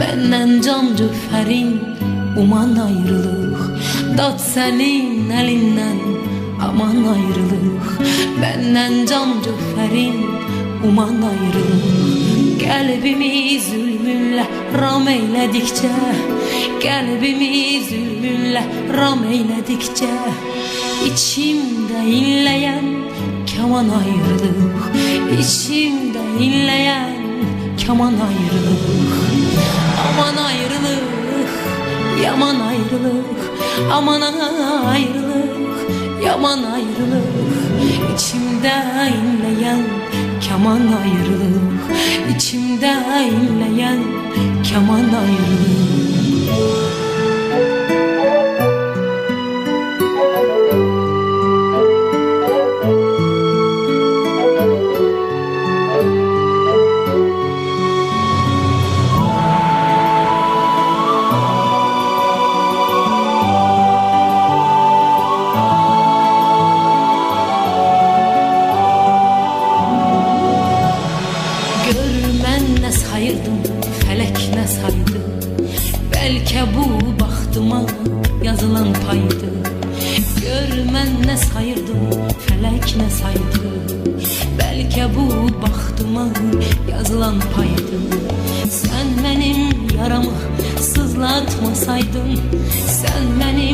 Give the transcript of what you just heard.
Benden can cöfərin uman ayrılıq, dad sənin əlindən aman ayrılıq. Benden can cöfərin uman ayrılıq. Qəlbimi zülmünlə ram eylədikcə, qəlbimi zülmünlə ram eylədikcə, İçimdə inləyən kaman ayrılıq, İçimdə inləyən kaman ayrılıq. Aman ayrılıq, yaman ayrılıq, aman ayrılıq, yaman ayrılıq. İçimdə inləyən kaman ayrılıq, İçimdə inləyən kaman ayrılıq. Sayırdım, felek ne saydı? Belki bu baxtıma yazılan paydı. Gör mən nə sayırdım, felek ne saydı? Belki bu baxtıma yazılan paydı. Sen benim yaramı sızlatmasaydın, sen benim